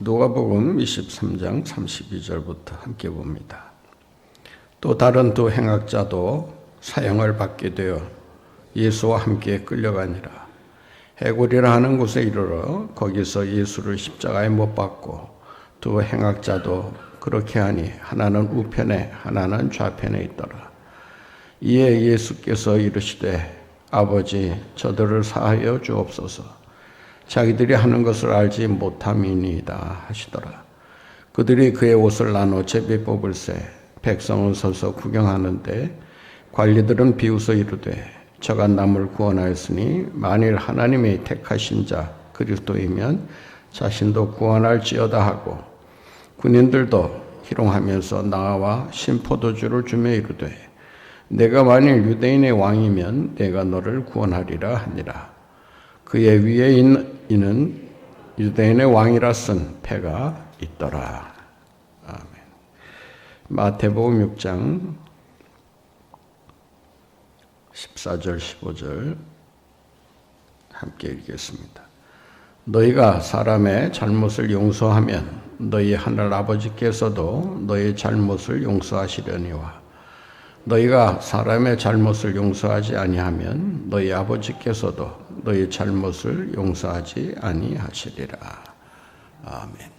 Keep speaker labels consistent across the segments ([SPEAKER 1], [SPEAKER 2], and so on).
[SPEAKER 1] 누가복음 23장 32절부터 함께 봅니다. 또 다른 두 행악자도 사형을 받게 되어 예수와 함께 끌려가니라. 해골이라 하는 곳에 이르러 거기서 예수를 십자가에 못 박고 두 행악자도 그렇게 하니 하나는 우편에 하나는 좌편에 있더라. 이에 예수께서 이르시되 아버지 저들을 사하여 주옵소서. 자기들이 하는 것을 알지 못함이니이다 하시더라. 그들이 그의 옷을 나눠 제비 뽑을새 백성은 서서 구경하는데 관리들은 비웃어 이르되 저가 남을 구원하였으니 만일 하나님이 택하신 자 그리스도이면 자신도 구원할지어다 하고 군인들도 희롱하면서 나와 신포도주를 주며 이르되 내가 만일 유대인의 왕이면 내가 너를 구원하리라 하니라. 그의 위에 이는 유대인의 왕이라 쓴 패가 있더라. 아멘. 마태복음 6장 14절 15절 함께 읽겠습니다. 너희가 사람의 잘못을 용서하면 너희 하늘 아버지께서도 너희 잘못을 용서하시려니와 너희가 사람의 잘못을 용서하지 아니하면 너희 아버지께서도 너희 잘못을 용서하지 아니하시리라. 아멘.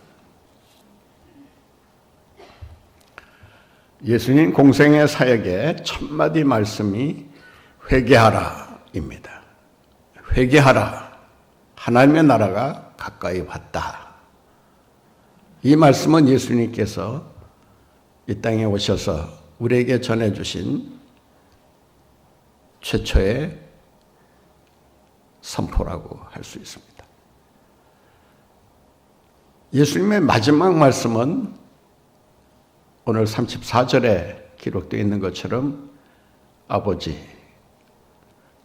[SPEAKER 1] 예수님 공생의 사역의 첫 마디 말씀이 회개하라입니다. 회개하라. 하나님의 나라가 가까이 왔다. 이 말씀은 예수님께서 이 땅에 오셔서 우리에게 전해주신 최초의 선포라고 할 수 있습니다. 예수님의 마지막 말씀은 오늘 34절에 기록되어 있는 것처럼 아버지,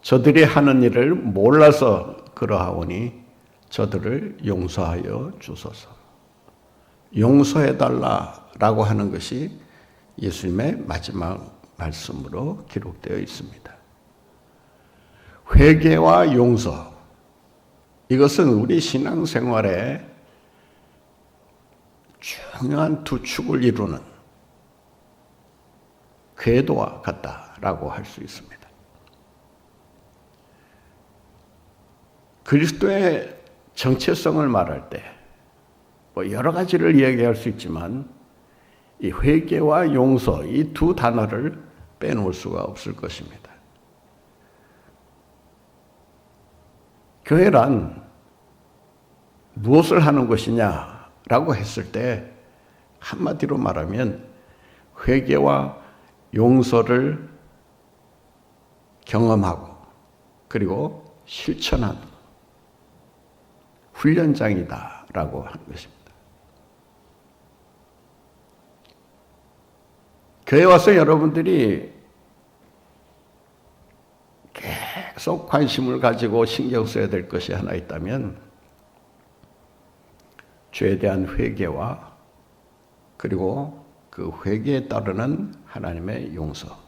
[SPEAKER 1] 저들이 하는 일을 몰라서 그러하오니 저들을 용서하여 주소서. 용서해달라라고 하는 것이 예수님의 마지막 말씀으로 기록되어 있습니다. 회개와 용서, 이것은 우리 신앙생활에 중요한 두 축을 이루는 궤도와 같다라고 할 수 있습니다. 그리스도의 정체성을 말할 때 여러 가지를 이야기할 수 있지만 이 회개와 용서, 이 두 단어를 빼놓을 수가 없을 것입니다. 교회란 무엇을 하는 것이냐라고 했을 때 한마디로 말하면 회개와 용서를 경험하고 그리고 실천하는 훈련장이다라고 하는 것입니다. 교회 와서 여러분들이 계속 관심을 가지고 신경 써야 될 것이 하나 있다면 죄에 대한 회개와 그리고 그 회개에 따르는 하나님의 용서.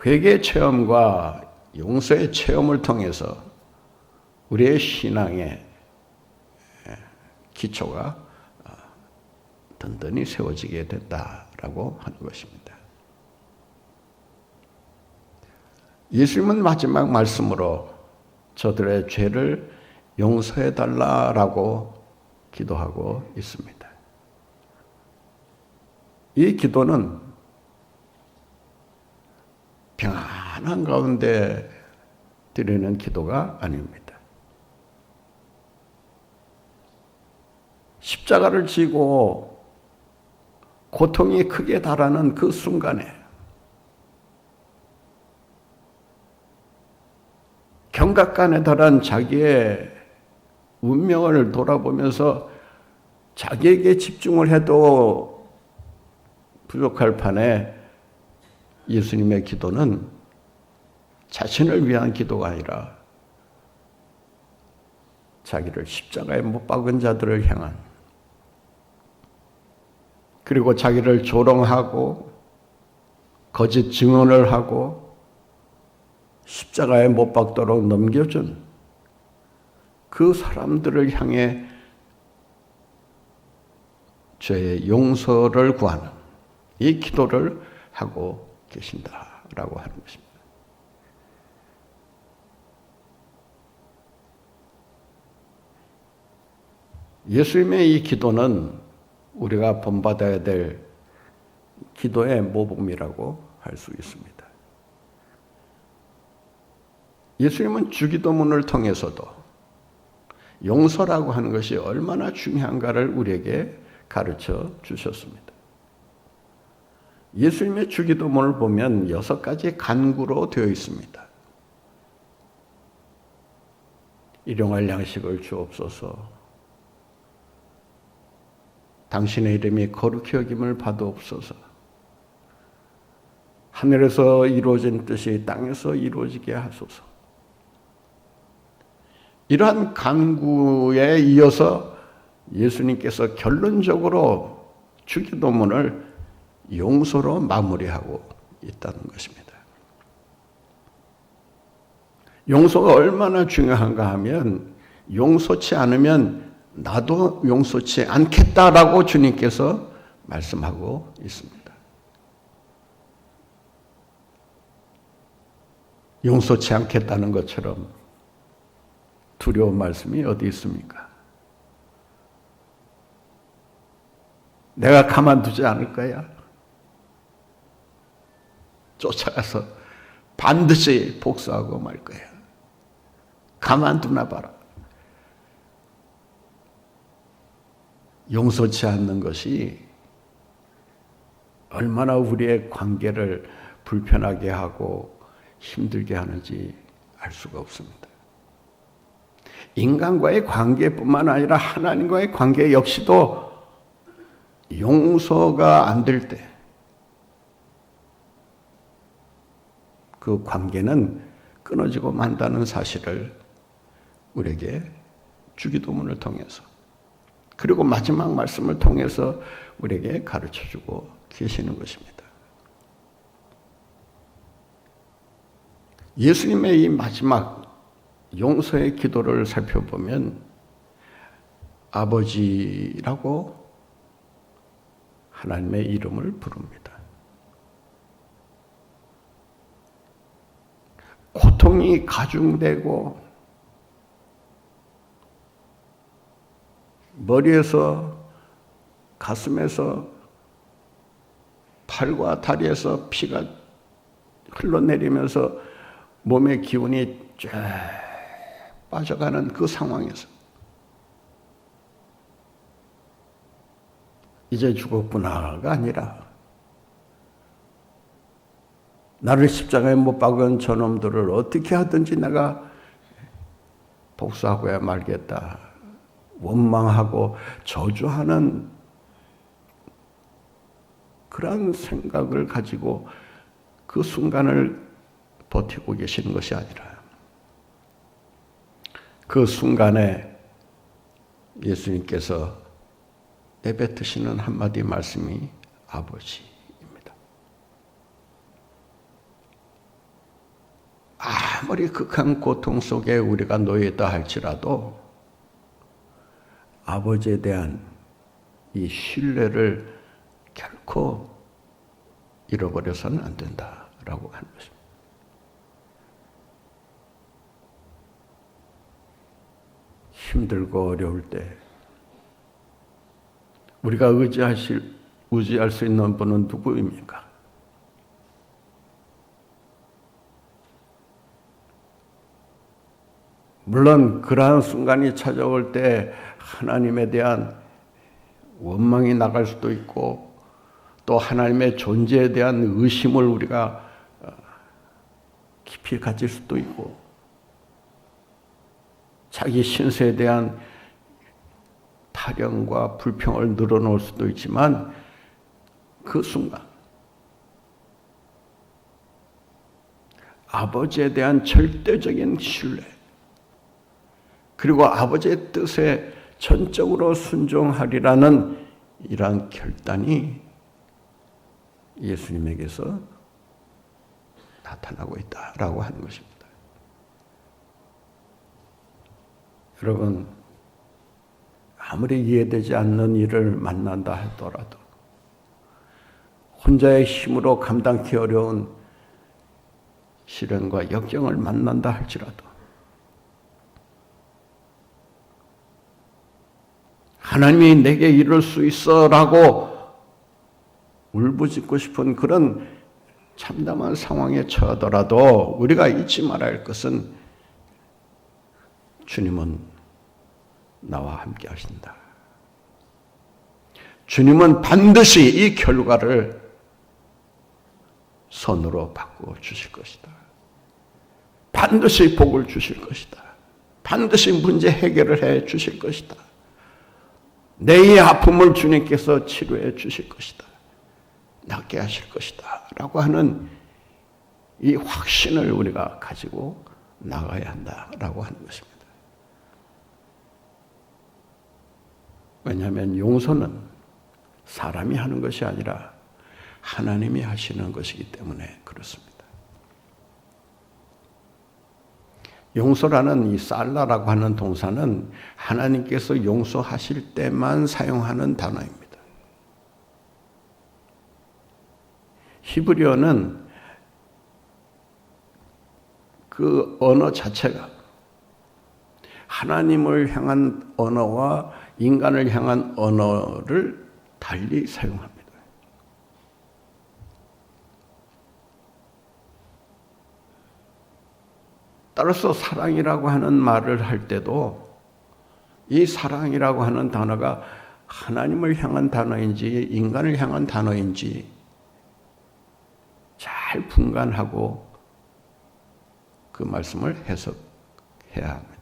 [SPEAKER 1] 회개의 체험과 용서의 체험을 통해서 우리의 신앙의 기초가 든든히 세워지게 됐다라고 하는 것입니다. 예수님은 마지막 말씀으로 저들의 죄를 용서해달라라고 기도하고 있습니다. 이 기도는 평안한 가운데 드리는 기도가 아닙니다. 십자가를 지고 고통이 크게 달하는 그 순간에 경각간에 달한 자기의 운명을 돌아보면서 자기에게 집중을 해도 부족할 판에 예수님의 기도는 자신을 위한 기도가 아니라 자기를 십자가에 못 박은 자들을 향한 그리고 자기를 조롱하고 거짓 증언을 하고 십자가에 못 박도록 넘겨준 그 사람들을 향해 죄의 용서를 구하는 이 기도를 하고 계신다라고 하는 것입니다. 예수님의 이 기도는 우리가 본받아야 될 기도의 모범이라고 할 수 있습니다. 예수님은 주기도문을 통해서도 용서라고 하는 것이 얼마나 중요한가를 우리에게 가르쳐 주셨습니다. 예수님의 주기도문을 보면 6가지 간구로 되어 있습니다. 일용할 양식을 주옵소서. 당신의 이름이 거룩히 여김을 받으옵소서. 하늘에서 이루어진 뜻이 땅에서 이루어지게 하소서. 이러한 간구에 이어서 예수님께서 결론적으로 주기도문을 용서로 마무리하고 있다는 것입니다. 용서가 얼마나 중요한가 하면 용서치 않으면 나도 용서치 않겠다라고 주님께서 말씀하고 있습니다. 용서치 않겠다는 것처럼 두려운 말씀이 어디 있습니까? 내가 가만두지 않을 거야. 쫓아가서 반드시 복수하고 말 거야. 가만두나 봐라. 용서치 않는 것이 얼마나 우리의 관계를 불편하게 하고 힘들게 하는지 알 수가 없습니다. 인간과의 관계뿐만 아니라 하나님과의 관계 역시도 용서가 안 될 때 그 관계는 끊어지고 만다는 사실을 우리에게 주기도문을 통해서 그리고 마지막 말씀을 통해서 우리에게 가르쳐주고 계시는 것입니다. 예수님의 이 마지막 용서의 기도를 살펴보면 아버지라고 하나님의 이름을 부릅니다. 고통이 가중되고 머리에서 가슴에서 팔과 다리에서 피가 흘러내리면서 몸의 기운이 쫙 빠져가는 그 상황에서 이제 죽었구나가 아니라 나를 십자가에 못 박은 저놈들을 어떻게 하든지 내가 복수하고야 말겠다. 원망하고 저주하는 그런 생각을 가지고 그 순간을 버티고 계시는 것이 아니라 그 순간에 예수님께서 내뱉으시는 한마디 말씀이 아버지입니다. 아무리 극한 고통 속에 우리가 놓여 있다 할지라도 아버지에 대한 이 신뢰를 결코 잃어버려서는 안 된다라고 하는 것입니다. 힘들고 어려울 때 우리가 의지할 수 있는 분은 누구입니까? 물론 그러한 순간이 찾아올 때 하나님에 대한 원망이 나갈 수도 있고 또 하나님의 존재에 대한 의심을 우리가 깊이 가질 수도 있고 자기 신세에 대한 타령과 불평을 늘어놓을 수도 있지만 그 순간 아버지에 대한 절대적인 신뢰 그리고 아버지의 뜻에 전적으로 순종하리라는 이러한 결단이 예수님에게서 나타나고 있다라고 하는 것입니다. 여러분, 아무리 이해되지 않는 일을 만난다 하더라도 혼자의 힘으로 감당하기 어려운 시련과 역경을 만난다 할지라도 하나님이 내게 이룰 수 있어라고 울부짖고 싶은 그런 참담한 상황에 처하더라도 우리가 잊지 말아야 할 것은 주님은 나와 함께 하신다. 주님은 반드시 이 결과를 선으로 바꾸어 주실 것이다. 반드시 복을 주실 것이다. 반드시 문제 해결을 해 주실 것이다. 내 이 아픔을 주님께서 치료해 주실 것이다. 낫게 하실 것이다. 라고 하는 이 확신을 우리가 가지고 나가야 한다라고 하는 것입니다. 왜냐하면 용서는 사람이 하는 것이 아니라 하나님이 하시는 것이기 때문에 그렇습니다. 용서라는 이 살라라고 하는 동사는 하나님께서 용서하실 때만 사용하는 단어입니다. 히브리어는 그 언어 자체가 하나님을 향한 언어와 인간을 향한 언어를 달리 사용합니다. 따라서 사랑이라고 하는 말을 할 때도 이 사랑이라고 하는 단어가 하나님을 향한 단어인지 인간을 향한 단어인지 잘 분간하고 그 말씀을 해석해야 합니다.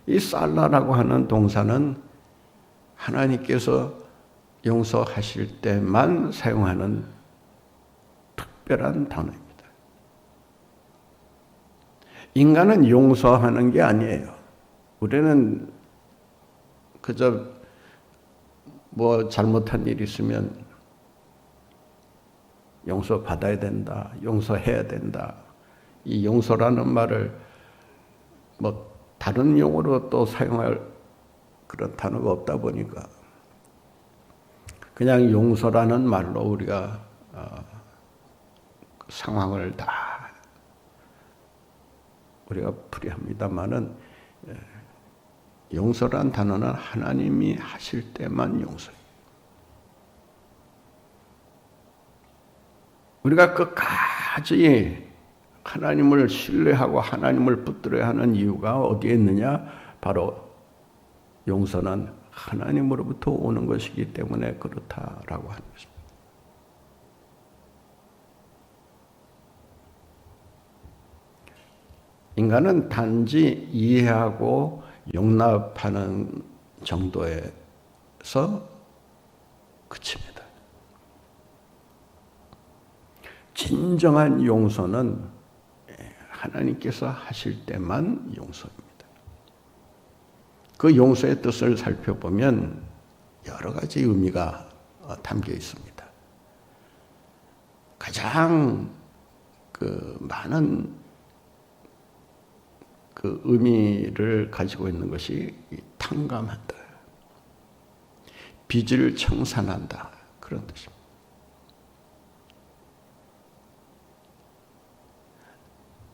[SPEAKER 1] 이 살라라고 하는 동사는 하나님께서 용서하실 때만 사용하는 특별한 단어입니다. 인간은 용서하는 게 아니에요. 우리는 그저 뭐 잘못한 일이 있으면 용서받아야 된다, 용서해야 된다. 이 용서라는 말을 뭐 다른 용어로 또 사용할 그런 단어가 없다 보니까 그냥 용서라는 말로 우리가 상황을 다 우리가 풀이합니다마는 용서란 단어는 하나님이 하실 때만 용서해요. 우리가 끝까지 하나님을 신뢰하고 하나님을 붙들어야 하는 이유가 어디에 있느냐? 바로 용서는 하나님으로부터 오는 것이기 때문에 그렇다라고 하는 것입니다. 인간은 단지 이해하고 용납하는 정도에서 그칩니다. 진정한 용서는 하나님께서 하실 때만 용서입니다. 그 용서의 뜻을 살펴보면 여러 가지 의미가 담겨 있습니다. 가장 많은 그 의미를 가지고 있는 것이 탕감한다. 빚을 청산한다. 그런 뜻입니다.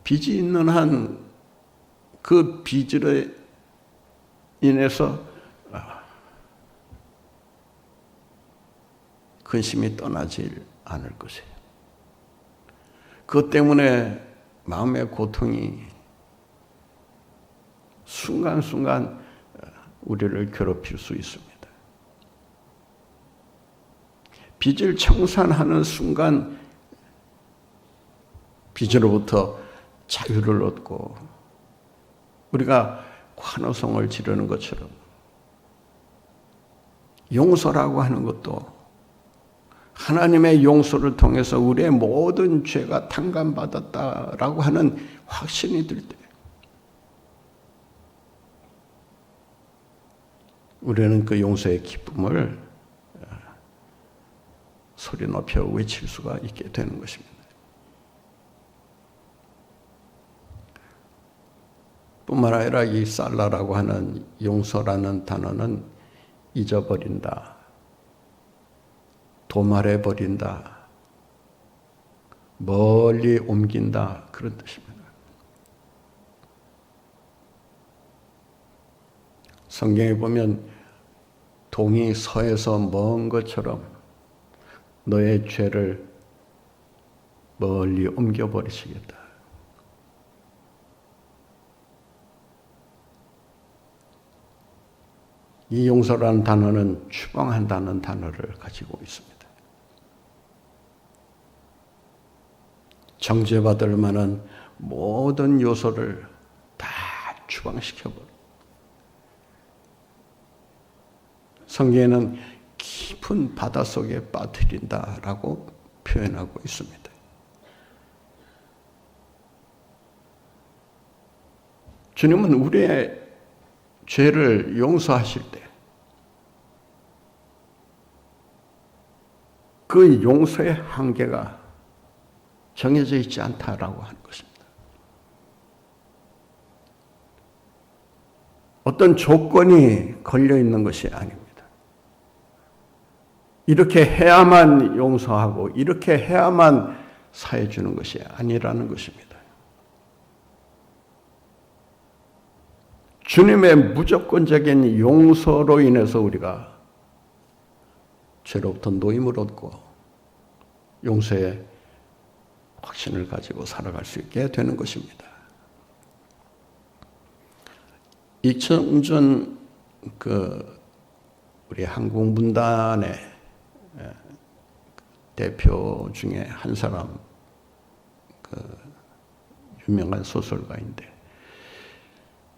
[SPEAKER 1] 빚이 있는 한 그 빚으로 인해서 근심이 떠나질 않을 것이에요. 그것 때문에 마음의 고통이 순간순간 우리를 괴롭힐 수 있습니다. 빚을 청산하는 순간 빚으로부터 자유를 얻고 우리가 환호성을 지르는 것처럼 용서라고 하는 것도 하나님의 용서를 통해서 우리의 모든 죄가 탕감받았다라고 하는 확신이 들 때 우리는 그 용서의 기쁨을 소리 높여 외칠 수가 있게 되는 것입니다. 뿐만 아니라 이 살라라고 하는 용서라는 단어는 잊어버린다, 도말해버린다, 멀리 옮긴다, 그런 뜻입니다. 성경에 보면 동이 서에서 먼 것처럼 너의 죄를 멀리 옮겨버리시겠다. 이 용서라는 단어는 추방한다는 단어를 가지고 있습니다. 정죄받을 만한 모든 요소를 다 추방시켜버려. 성경에는 깊은 바닷속에 빠뜨린다라고 표현하고 있습니다. 주님은 우리의 죄를 용서하실 때 그 용서의 한계가 정해져 있지 않다라고 하는 것입니다. 어떤 조건이 걸려 있는 것이 아닙니다. 이렇게 해야만 용서하고 이렇게 해야만 사해 주는 것이 아니라는 것입니다. 주님의 무조건적인 용서로 인해서 우리가 죄로부터 노임을 얻고 용서의 확신을 가지고 살아갈 수 있게 되는 것입니다. 이청준 우리 한국문단의 대표 중에 한 사람, 유명한 소설가인데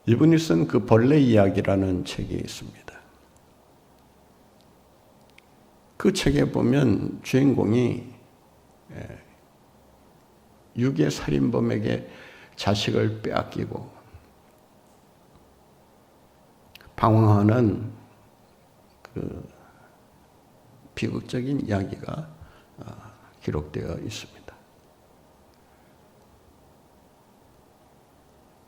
[SPEAKER 1] 이분이 쓴 벌레 이야기라는 책이 있습니다. 그 책에 보면 주인공이 유괴 살인범에게 자식을 빼앗기고 방황하는 비극적인 이야기가 기록되어 있습니다.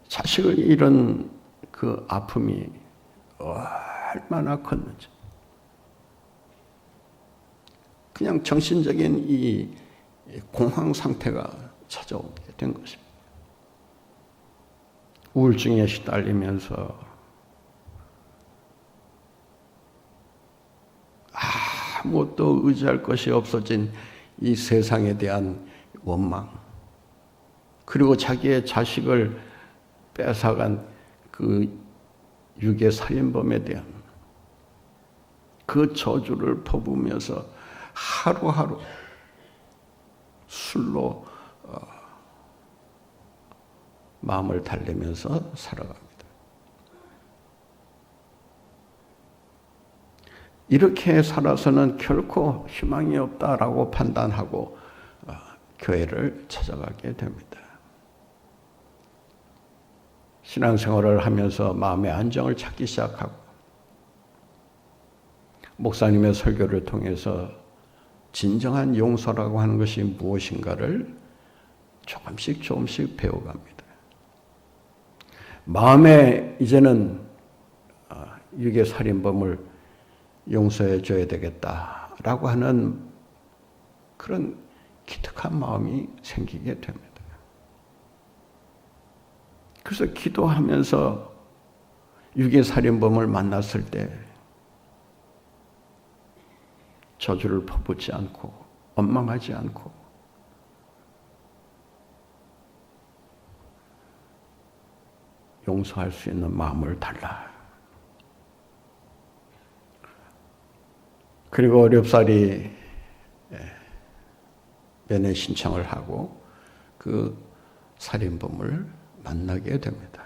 [SPEAKER 1] 자식을 잃은 그 아픔이 얼마나 컸는지, 그냥 정신적인 이 공황 상태가 찾아오게 된 것입니다. 우울증에 시달리면서 아무것도 의지할 것이 없어진 이 세상에 대한 원망, 그리고 자기의 자식을 뺏어간 그 유괴 살인범에 대한 그 저주를 퍼부으면서 하루하루 술로 마음을 달래면서 살아갑니다. 이렇게 살아서는 결코 희망이 없다라고 판단하고 교회를 찾아가게 됩니다. 신앙생활을 하면서 마음의 안정을 찾기 시작하고 목사님의 설교를 통해서 진정한 용서라고 하는 것이 무엇인가를 조금씩 배워갑니다. 마음에 이제는 유괴 살인범을 용서해 줘야 되겠다라고 하는 그런 기특한 마음이 생기게 됩니다. 그래서 기도하면서 유괴 살인범을 만났을 때 저주를 퍼붓지 않고 원망하지 않고 용서할 수 있는 마음을 달라. 그리고 어렵사리 면회 신청을 하고 그 살인범을 만나게 됩니다.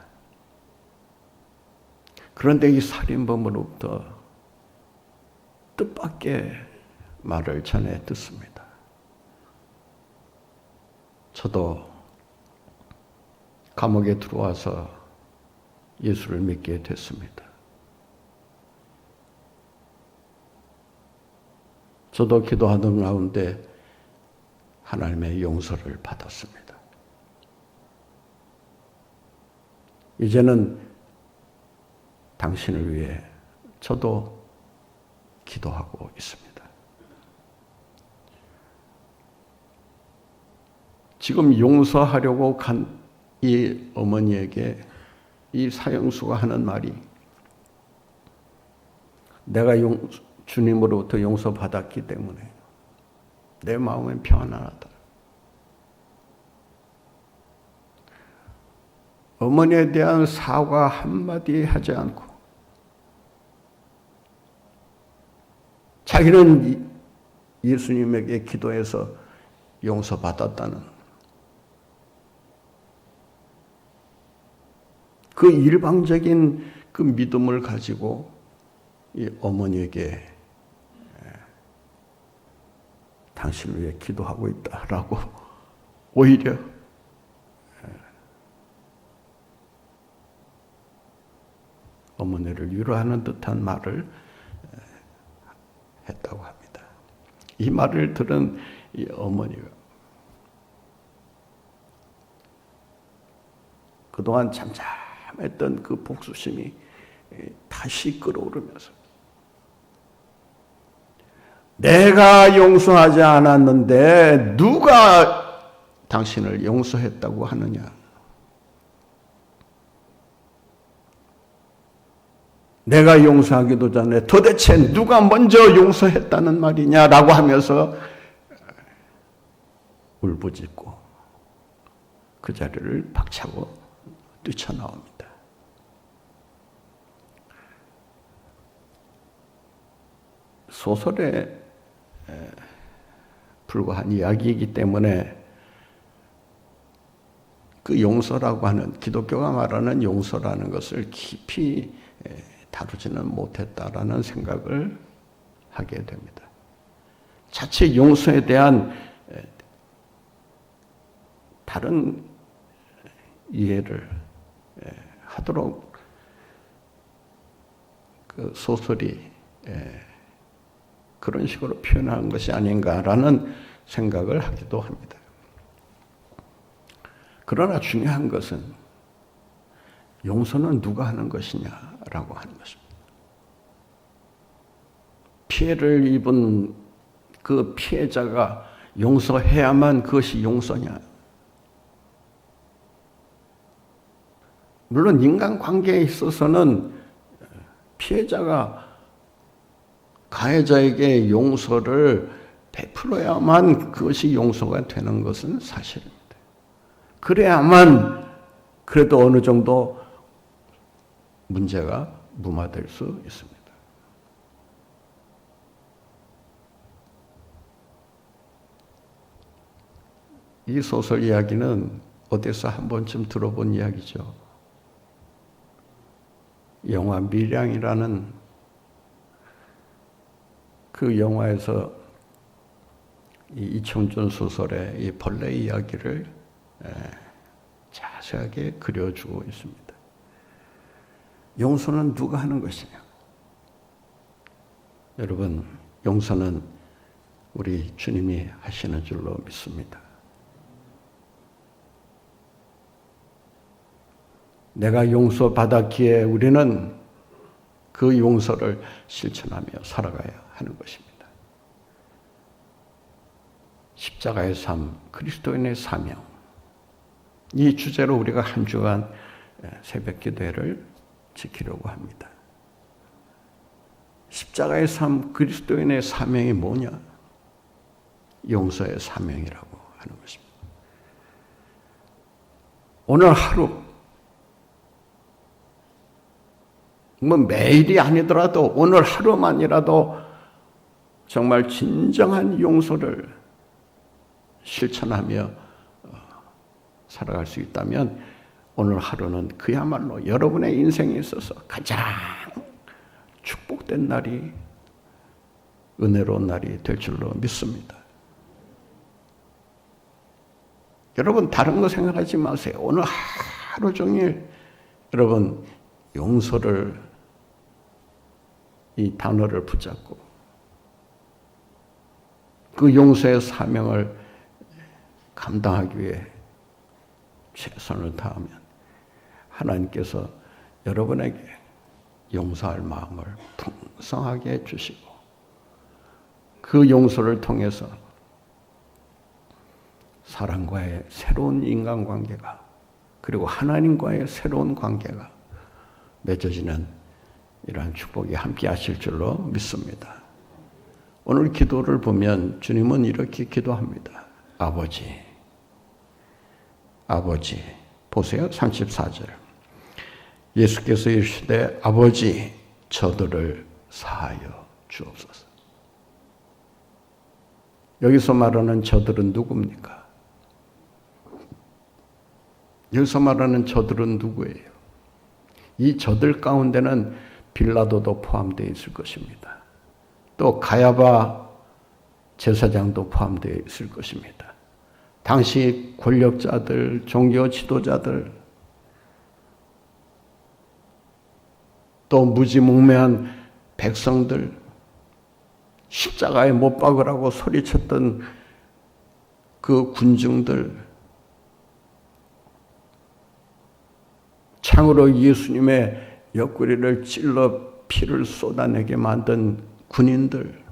[SPEAKER 1] 그런데 이 살인범으로부터 뜻밖의 말을 전해 듣습니다. 저도 감옥에 들어와서 예수를 믿게 됐습니다. 저도 기도하던 가운데 하나님의 용서를 받았습니다. 이제는 당신을 위해 저도 기도하고 있습니다. 지금 용서하려고 간 이 어머니에게 이 사형수가 하는 말이 내가 주님으로부터 용서받았기 때문에 내 마음은 평안하다. 어머니에 대한 사과 한마디 하지 않고 자기는 예수님에게 기도해서 용서받았다는 그 일방적인 그 믿음을 가지고 이 어머니에게 당신을 위해 기도하고 있다라고 오히려 어머니를 위로하는 듯한 말을 했다고 합니다. 이 말을 들은 이 어머니가 그동안 잠잠했던 그 복수심이 다시 끌어오르면서 내가 용서하지 않았는데 누가 당신을 용서했다고 하느냐? 내가 용서하기도 전에 도대체 누가 먼저 용서했다는 말이냐라고 하면서 울부짖고 그 자리를 박차고 뛰쳐나옵니다. 소설에 불과한 이야기이기 때문에 그 용서라고 하는 기독교가 말하는 용서라는 것을 깊이 다루지는 못했다라는 생각을 하게 됩니다. 자칫 용서에 대한 다른 이해를 하도록 그 소설이 그런 식으로 표현한 것이 아닌가라는 생각을 하기도 합니다. 그러나 중요한 것은 용서는 누가 하는 것이냐라고 하는 것입니다. 피해를 입은 그 피해자가 용서해야만 그것이 용서냐? 물론 인간관계에 있어서는 피해자가 가해자에게 용서를 베풀어야만 그것이 용서가 되는 것은 사실입니다. 그래야만 그래도 어느 정도 문제가 무마될 수 있습니다. 이 소설 이야기는 어디서 한 번쯤 들어본 이야기죠. 영화 밀양이라는 그 영화에서 이 이청준 소설의 이 벌레 이야기를 자세하게 그려주고 있습니다. 용서는 누가 하는 것이냐? 여러분, 용서는 우리 주님이 하시는 줄로 믿습니다. 내가 용서받았기에 우리는 그 용서를 실천하며 살아가야 하는 것입니다. 십자가의 삶, 그리스도인의 사명. 이 주제로 우리가 한 주간 새벽 기도회를 지키려고 합니다. 십자가의 삶, 그리스도인의 사명이 뭐냐? 용서의 사명이라고 하는 것입니다. 오늘 하루, 뭐 매일이 아니더라도 오늘 하루만이라도 정말 진정한 용서를 실천하며 살아갈 수 있다면 오늘 하루는 그야말로 여러분의 인생에 있어서 가장 축복된 날이, 은혜로운 날이 될 줄로 믿습니다. 여러분 다른 거 생각하지 마세요. 오늘 하루 종일 여러분 용서를, 이 단어를 붙잡고 그 용서의 사명을 감당하기 위해 최선을 다하면 하나님께서 여러분에게 용서할 마음을 풍성하게 해주시고 그 용서를 통해서 사람과의 새로운 인간관계가 그리고 하나님과의 새로운 관계가 맺어지는 이러한 축복이 함께 하실 줄로 믿습니다. 오늘 기도를 보면 주님은 이렇게 기도합니다. 아버지, 아버지. 보세요. 34절. 예수께서 이르시되 아버지 저들을 사하여 주옵소서. 여기서 말하는 저들은 누굽니까? 여기서 말하는 저들은 누구예요? 이 저들 가운데는 빌라도도 포함되어 있을 것입니다. 또 가야바 제사장도 포함되어 있을 것입니다. 당시 권력자들, 종교 지도자들, 또 무지몽매한 백성들, 십자가에 못 박으라고 소리쳤던 그 군중들, 창으로 예수님의 옆구리를 찔러 피를 쏟아내게 만든 군인들,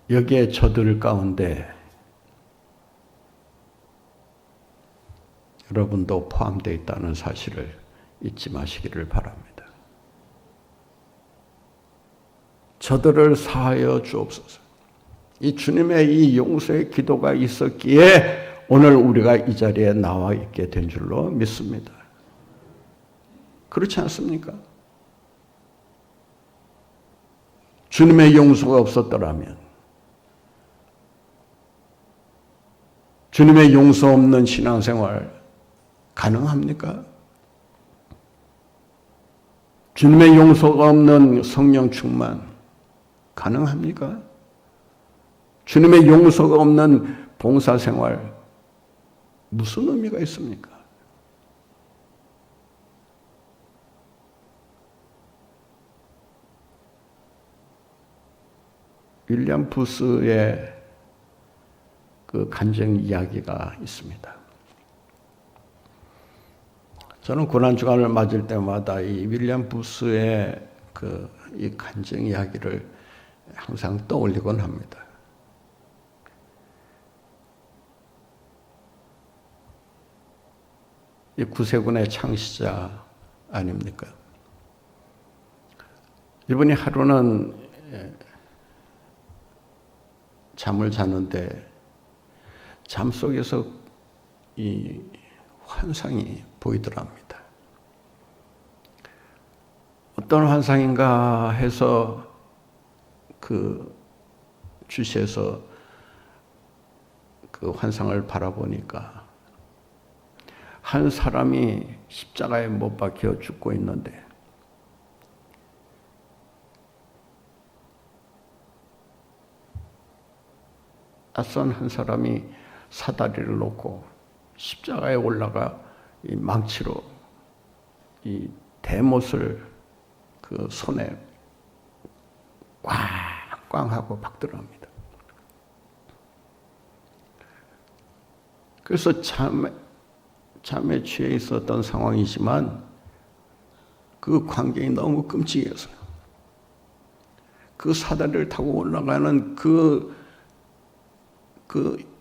[SPEAKER 1] 여기에 저들 가운데 여러분도 포함되어 있다는 사실을 잊지 마시기를 바랍니다. 저들을 사하여 주옵소서. 이 주님의 이 용서의 기도가 있었기에 오늘 우리가 이 자리에 나와 있게 된 줄로 믿습니다. 그렇지 않습니까? 주님의 용서가 없었더라면 주님의 용서 없는 신앙생활 가능합니까? 주님의 용서가 없는 성령 충만 가능합니까? 주님의 용서가 없는 봉사생활 무슨 의미가 있습니까? 윌리엄 부스의 그 간증 이야기가 있습니다. 저는 고난주간을 맞을 때마다 이 윌리엄 부스의 이 간증 이야기를 항상 떠올리곤 합니다. 이 구세군의 창시자 아닙니까? 이분이 하루는 잠을 자는데 잠 속에서 이 환상이 보이더랍니다. 어떤 환상인가 해서 그 주시에서 그 환상을 바라보니까 한 사람이 십자가에 못 박혀 죽고 있는데 낯선 한 사람이 사다리를 놓고 십자가에 올라가 이 망치로 이 대못을 그 손에 꽝꽝 하고 박더랍니다. 그래서 잠에 취해 있었던 상황이지만 그 광경이 너무 끔찍해서요. 그 사다리를 타고 올라가는 그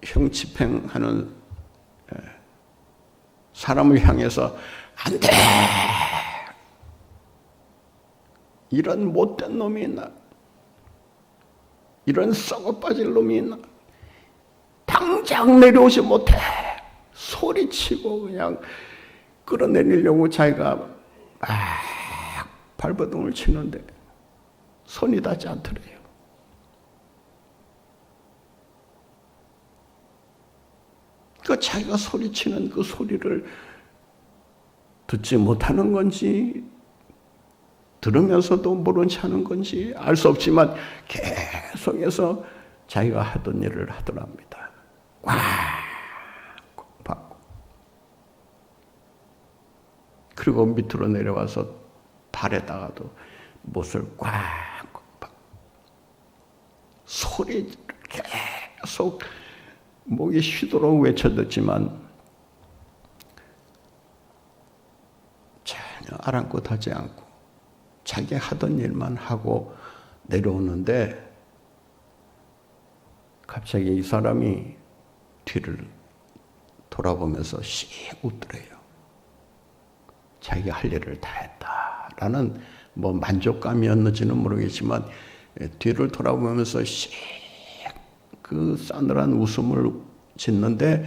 [SPEAKER 1] 형집행하는 사람을 향해서 안 돼! 이런 못된 놈이 있나? 이런 썩어 빠질 놈이 있나? 당장 내려오지 못해! 소리치고 그냥 끌어내리려고 자기가 막 발버둥을 치는데 손이 닿지 않더래요. 그 자기가 소리치는 그 소리를 듣지 못하는 건지 들으면서도 모른 체 하는 건지 알 수 없지만 계속해서 자기가 하던 일을 하더랍니다. 꽉 받고 그리고 밑으로 내려와서 발에다가도 못을 꽉 받고 소리를 계속 목이 쉬도록 외쳐듣지만 전혀 아랑곳하지 않고 자기 하던 일만 하고 내려오는데 갑자기 이 사람이 뒤를 돌아보면서 씩 웃더래요. 자기가 할 일을 다 했다라는 뭐 만족감이었는지는 모르겠지만 뒤를 돌아보면서 씩 그 싸늘한 웃음을 짓는데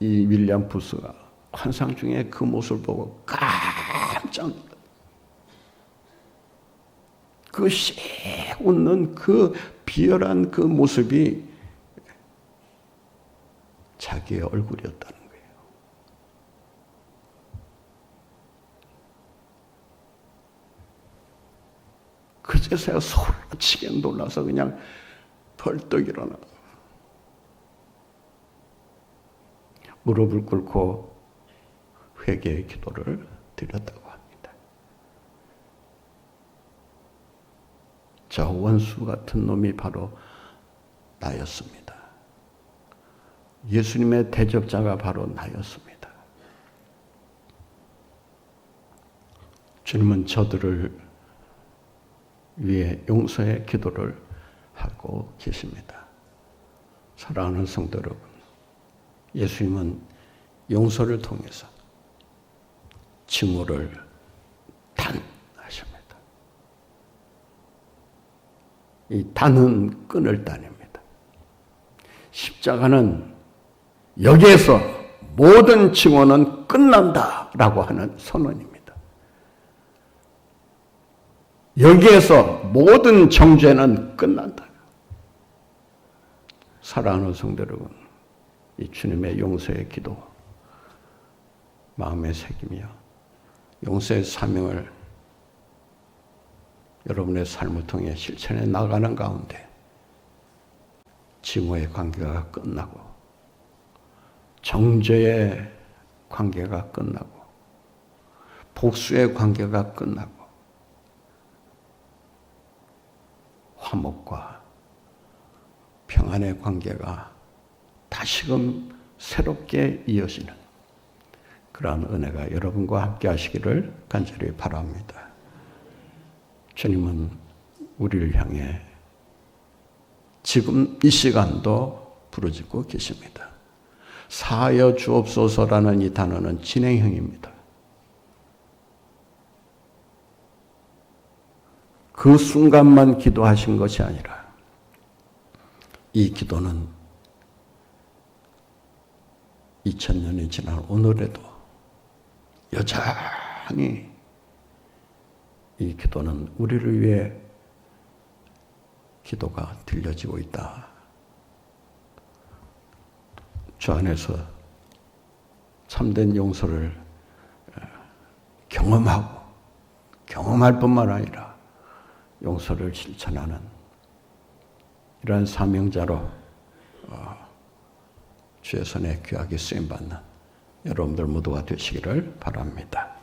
[SPEAKER 1] 이 윌리엄 부스가 환상 중에 그 모습을 보고 깜짝 놀랐어요. 그 씩 웃는 그 비열한 그 모습이 자기의 얼굴이었다는 거예요. 그제서야 소리치게 놀라서 그냥 벌떡 일어나 무릎을 꿇고 회개의 기도를 드렸다고 합니다. 저 원수 같은 놈이 바로 나였습니다. 예수님의 대적자가 바로 나였습니다. 주님은 저들을 위해 용서의 기도를 하고 계십니다. 사랑하는 성도 여러분, 예수님은 용서를 통해서 징후를 단하십니다. 이 단은 끈을 따냅니다. 십자가는 여기에서 모든 징후는 끝난다라고 하는 선언입니다. 여기에서 모든 정죄는 끝난다. 사랑하는 성도 여러분, 이 주님의 용서의 기도 마음에 새기며 용서의 사명을 여러분의 삶을 통해 실천해 나가는 가운데 징후의 관계가 끝나고 정죄의 관계가 끝나고 복수의 관계가 끝나고 화목과 평안의 관계가 다시금 새롭게 이어지는 그러한 은혜가 여러분과 함께 하시기를 간절히 바랍니다. 주님은 우리를 향해 지금 이 시간도 부르짖고 계십니다. 사하여 주옵소서라는 이 단어는 진행형입니다. 그 순간만 기도하신 것이 아니라 이 기도는 2000년이 지난 오늘에도 여전히 이 기도는 우리를 위해 기도가 들려지고 있다. 주 안에서 참된 용서를 경험할 뿐만 아니라 용서를 실천하는 이러한 사명자로 주의 손에 귀하게 쓰임받는 여러분들 모두가 되시기를 바랍니다.